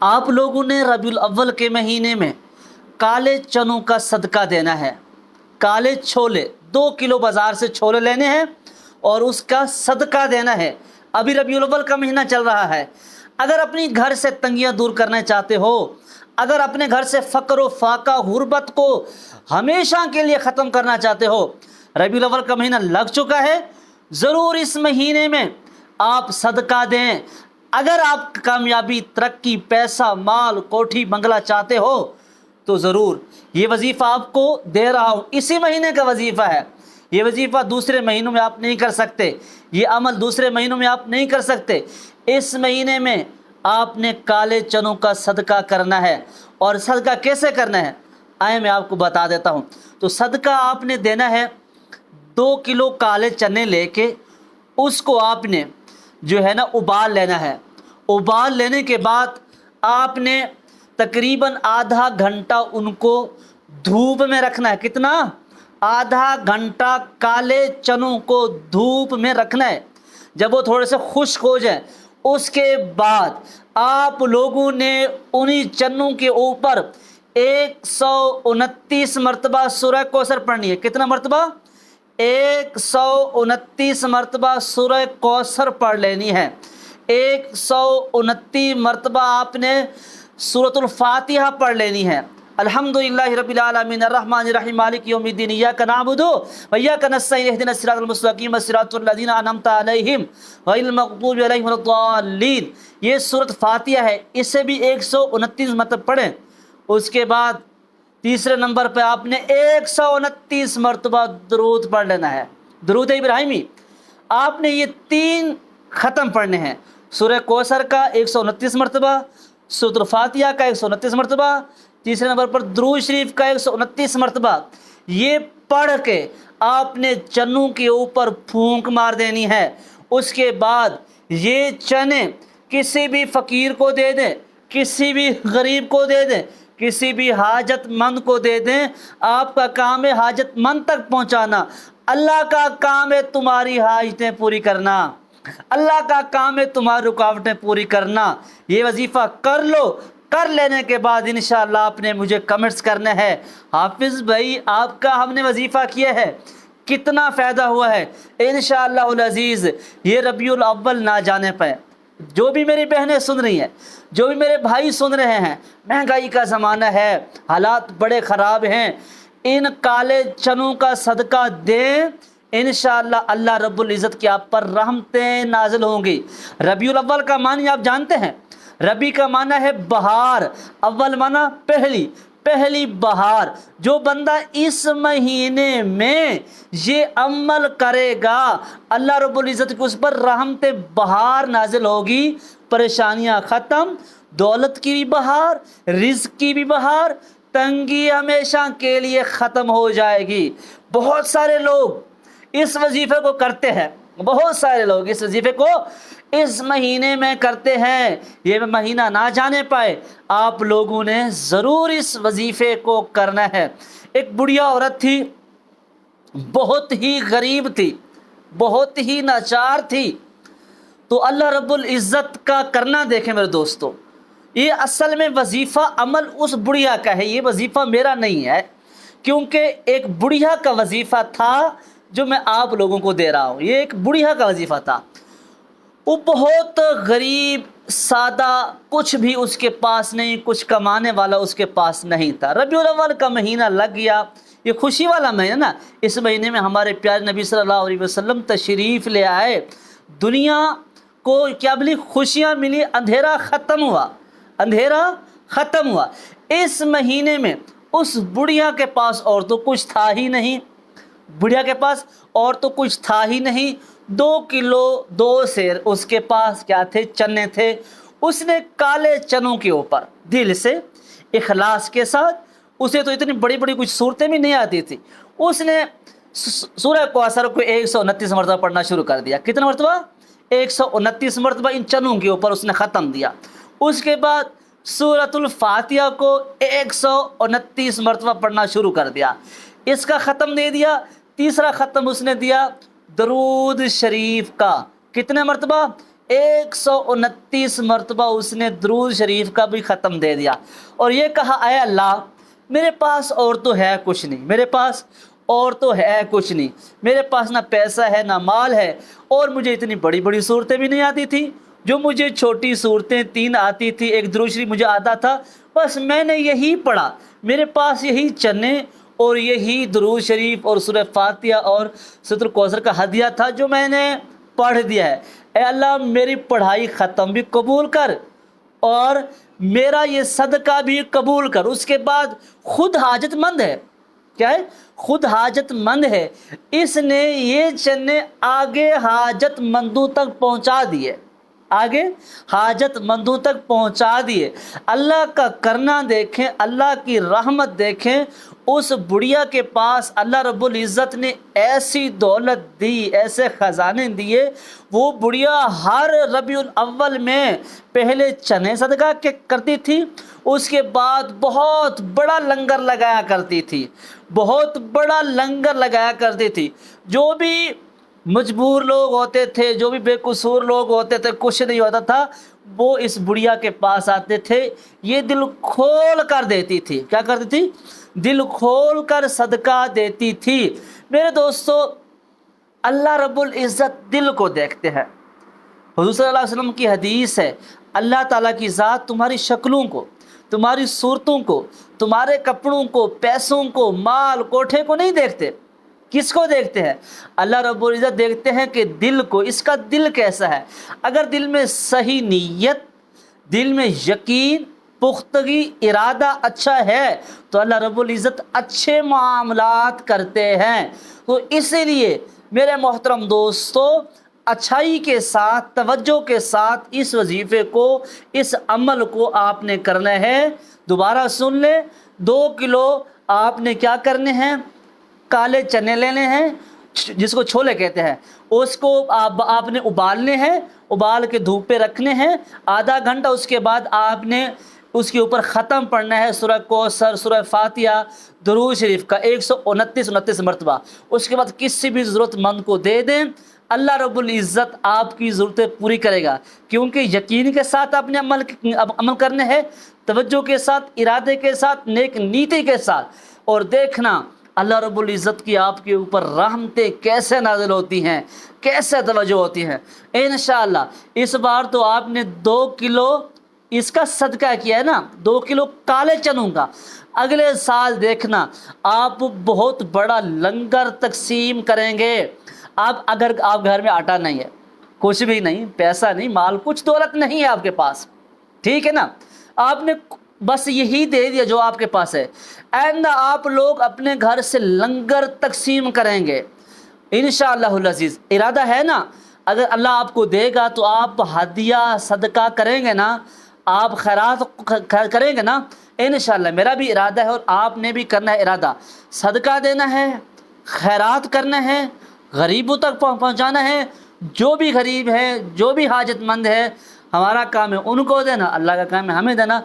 آپ لوگوں نے ربیع الاول کے مہینے میں کالے چنوں کا صدقہ دینا ہے۔ کالے چھولے 2 کلو بازار سے چھولے لینے ہیں اور اس کا صدقہ دینا ہے۔ ابھی ربیع الاول کا مہینہ چل رہا ہے۔ اگر اپنی گھر سے تنگیاں دور کرنا چاہتے ہو، اگر اپنے گھر سے فقر و فاقہ غربت کو ہمیشہ کے لیے ختم کرنا چاہتے ہو، ربیع الاول کا مہینہ لگ چکا ہے، ضرور اس مہینے میں آپ صدقہ دیں۔ اگر آپ کامیابی، ترقی، پیسہ، مال، کوٹھی، بنگلہ چاہتے ہو تو ضرور یہ وظیفہ آپ کو دے رہا ہوں، اسی مہینے کا وظیفہ ہے۔ یہ وظیفہ دوسرے مہینوں میں آپ نہیں کر سکتے، یہ عمل دوسرے مہینوں میں آپ نہیں کر سکتے۔ اس مہینے میں آپ نے کالے چنوں کا صدقہ کرنا ہے۔ اور صدقہ کیسے کرنا ہے آئے میں آپ کو بتا دیتا ہوں۔ تو صدقہ آپ نے دینا ہے 2 کلو کالے چنے لے کے اس کو آپ نے جو ہے نا ابال لینا ہے۔ ابال لینے کے بعد آپ نے تقریباً آدھا گھنٹہ ان کو دھوپ میں رکھنا ہے۔ کتنا؟ آدھا گھنٹہ کالے چنوں کو دھوپ میں رکھنا ہے۔ جب وہ تھوڑے سے خشک ہو جائیں اس کے بعد آپ لوگوں نے انہی چنوں کے اوپر 129 مرتبہ سورہ کوثر پڑھنی ہے۔ کتنا مرتبہ؟ 129 مرتبہ سورہ کوثر پڑھ لینی ہے۔ 129 مرتبہ آپ نے سورۃ الفاتحہ پڑھ لینی ہے۔ الحمدللہ رب العالمین الرحمن الرحیم مالک یوم الدین ایاک نعبد و ایاک نستعین اہدنا الصراط المستقیم صراط الذین انعمت علیہم غیر المغضوب علیہم ولا الضالین۔ یہ سورۃ فاتحہ ہے، اسے بھی 129 مرتبہ پڑھیں۔ اس کے بعد تیسرے نمبر پہ آپ نے 129 مرتبہ درود پڑھ لینا ہے، درود ابراہیمی۔ آپ نے یہ 3 ختم پڑھنے ہیں، سورہ کوثر کا 129 مرتبہ، سورۃ الفاتحہ کا 129 مرتبہ، تیسرے نمبر پر درود شریف کا 129 مرتبہ۔ یہ پڑھ کے آپ نے چنوں کے اوپر پھونک مار دینی ہے۔ اس کے بعد یہ چنے کسی بھی فقیر کو دے دیں، کسی بھی غریب کو دے دیں، کسی بھی حاجت مند کو دے دیں۔ آپ کا کام ہے حاجت مند تک پہنچانا، اللہ کا کام ہے تمہاری حاجتیں پوری کرنا، اللہ کا کام ہے تمہاری رکاوٹیں پوری کرنا۔ یہ وظیفہ کر لو، کر لینے کے بعد انشاءاللہ آپ نے مجھے کمنٹس کرنا ہے، حافظ بھائی آپ کا ہم نے وظیفہ کیا ہے، کتنا فائدہ ہوا ہے۔ انشاءاللہ العزیز یہ ربیع الاول نہ جانے پائے۔ جو بھی میری بہنیں سن رہی ہیں، جو بھی میرے بھائی سن رہے ہیں، مہنگائی کا زمانہ ہے، حالات بڑے خراب ہیں، ان کالے چنوں کا صدقہ دیں، انشاءاللہ اللہ رب العزت کی آپ پر رحمتیں نازل ہوں گی۔ ربیع الاول کا معنی آپ جانتے ہیں، ربیع کا معنی ہے بہار، اول معنی پہلی بہار۔ جو بندہ اس مہینے میں یہ عمل کرے گا اللہ رب العزت کی اس پر رحمت بہار نازل ہوگی، پریشانیاں ختم، دولت کی بھی بہار، رزق کی بھی بہار، تنگی ہمیشہ کے لیے ختم ہو جائے گی۔ بہت سارے لوگ اس وظیفے کو کرتے ہیں، بہت سارے لوگ اس وظیفے کو اس مہینے میں کرتے ہیں، یہ مہینہ نہ جانے پائے۔ آپ لوگوں نے ضرور اس وظیفے کو کرنا ہے۔ ایک بڑھیا عورت تھی، بہت ہی غریب تھی، بہت ہی ناچار تھی، تو اللہ رب العزت کا کرنا دیکھیں میرے دوستو، یہ اصل میں وظیفہ عمل اس بڑھیا کا ہے، یہ وظیفہ میرا نہیں ہے، کیونکہ ایک بڑھیا کا وظیفہ تھا جو میں آپ لوگوں کو دے رہا ہوں۔ یہ ایک بڑھیا کا وظیفہ تھا، وہ بہت غریب سادہ، کچھ بھی اس کے پاس نہیں، کچھ کمانے والا اس کے پاس نہیں تھا۔ ربیع الاول کا مہینہ لگ گیا، یہ خوشی والا مہینہ نا، اس مہینے میں ہمارے پیارے نبی صلی اللہ علیہ وسلم تشریف لے آئے، دنیا کو کیا ملی؟ خوشیاں ملی، اندھیرا ختم ہوا، اندھیرا ختم ہوا۔ اس مہینے میں اس بڑھیا کے پاس اور تو کچھ تھا ہی نہیں، بڑھیا کے پاس اور تو کچھ تھا ہی نہیں، 2 کلو 2 سیر اس کے پاس کیا تھے؟ چنے تھے۔ اس نے کالے چنوں کے اوپر دل سے اخلاص کے ساتھ، اسے تو اتنی بڑی بڑی کچھ صورتیں بھی نہیں آتی تھی، اس نے سورہ کوثر کو 129 مرتبہ پڑھنا شروع کر دیا۔ کتنا مرتبہ؟ 129 مرتبہ ان چنوں کے اوپر اس نے ختم دیا۔ اس کے بعد سورۃ الفاتحہ کو 129 مرتبہ پڑھنا شروع کر دیا، اس کا ختم دے دیا۔ تیسرا ختم اس نے دیا درود شریف کا، کتنے مرتبہ؟ 129 مرتبہ اس نے درود شریف کا بھی ختم دے دیا اور یہ کہا اے اللہ میرے پاس اور تو ہے کچھ نہیں، میرے پاس اور تو ہے کچھ نہیں، میرے پاس نہ پیسہ ہے نہ مال ہے، اور مجھے اتنی بڑی بڑی صورتیں بھی نہیں آتی تھی، جو مجھے چھوٹی صورتیں 3 آتی تھی، ایک درود شریف مجھے آتا تھا، بس میں نے یہی پڑھا، میرے پاس یہی چنے اور یہی درود شریف اور سورہ فاتحہ اور سورۃ الکوثر کا ہدیہ تھا جو میں نے پڑھ دیا ہے۔ اے اللہ میری پڑھائی ختم بھی قبول کر اور میرا یہ صدقہ بھی قبول کر۔ اس کے بعد خود حاجت مند ہے، کیا ہے؟ خود حاجت مند ہے، اس نے یہ چنے آگے حاجت مندوں تک پہنچا دیے، آگے حاجت مندوں تک پہنچا دیے۔ اللہ کا کرنا دیکھیں، اللہ کی رحمت دیکھیں، اس بڑھیا کے پاس اللہ رب العزت نے ایسی دولت دی، ایسے خزانے دیے، وہ بڑھیا ہر ربیع الاول میں پہلے چنے صدقہ کرتی تھی، اس کے بعد بہت بڑا لنگر لگایا کرتی تھی، بہت بڑا لنگر لگایا کرتی تھی۔ جو بھی مجبور لوگ ہوتے تھے، جو بھی بے قصور لوگ ہوتے تھے، کچھ نہیں ہوتا تھا، وہ اس بڑھیا کے پاس آتے تھے، یہ دل کھول کر دیتی تھی۔ کیا کرتی تھی؟ دل کھول کر صدقہ دیتی تھی۔ میرے دوستو، اللہ رب العزت دل کو دیکھتے ہیں۔ حضور صلی اللہ علیہ وسلم کی حدیث ہے، اللہ تعالیٰ کی ذات تمہاری شکلوں کو، تمہاری صورتوں کو، تمہارے کپڑوں کو، پیسوں کو، مال کوٹھے کو نہیں دیکھتے۔ کس کو دیکھتے ہیں؟ اللہ رب العزت دیکھتے ہیں کہ دل کو، اس کا دل کیسا ہے۔ اگر دل میں صحیح نیت، دل میں یقین، پختگی، ارادہ اچھا ہے تو اللہ رب العزت اچھے معاملات کرتے ہیں۔ تو اسی لیے میرے محترم دوستو، اچھائی کے ساتھ، توجہ کے ساتھ اس وظیفے کو، اس عمل کو آپ نے کرنا ہے۔ دوبارہ سن لیں، 2 کلو آپ نے کیا کرنے ہیں؟ کالے چنے لینے ہیں، جس کو چھولے کہتے ہیں، اس کو آپ نے ابالنے ہیں، ابال کے دھوپ پہ رکھنے ہیں آدھا گھنٹہ۔ اس کے بعد آپ نے اس کے اوپر ختم پڑھنا ہے سورہ کوثر، سورہ فاتحہ، درود شریف کا 129 مرتبہ۔ اس کے بعد کسی بھی ضرورت مند کو دے دیں، اللہ رب العزت آپ کی ضرورتیں پوری کرے گا، کیونکہ یقین کے ساتھ آپ نے عمل کرنے ہیں، توجہ کے ساتھ، ارادے کے ساتھ، نیک نیتی کے ساتھ، اور دیکھنا اللہ رب العزت کی آپ کے اوپر رحمتیں کیسے نازل ہوتی ہیں، کیسے توجہ ہوتی ہیں۔ انشاءاللہ اس بار تو آپ نے 2 کلو اس کا صدقہ کیا ہے نا، 2 کلو کالے چنوں کا، اگلے سال دیکھنا آپ بہت بڑا لنگر تقسیم کریں گے۔ اگر آپ گھر میں آٹا نہیں ہے، کچھ بھی نہیں، پیسہ نہیں، مال، کچھ دولت نہیں ہے آپ کے پاس، ٹھیک ہے نا، آپ نے بس یہی دے دیا جو آپ کے پاس ہے، آئندہ آپ لوگ اپنے گھر سے لنگر تقسیم کریں گے انشاءاللہ العزیز۔ ارادہ ہے نا، اگر اللہ آپ کو دے گا تو آپ ہدیہ صدقہ کریں گے نا، آپ خیرات کریں گے نا انشاءاللہ۔ میرا بھی ارادہ ہے اور آپ نے بھی کرنا ہے ارادہ، صدقہ دینا ہے، خیرات کرنا ہے، غریبوں تک پہنچانا ہے۔ جو بھی غریب ہے، جو بھی حاجت مند ہے، ہمارا کام ہے ان کو دینا، اللہ کا کام ہے ہمیں دینا۔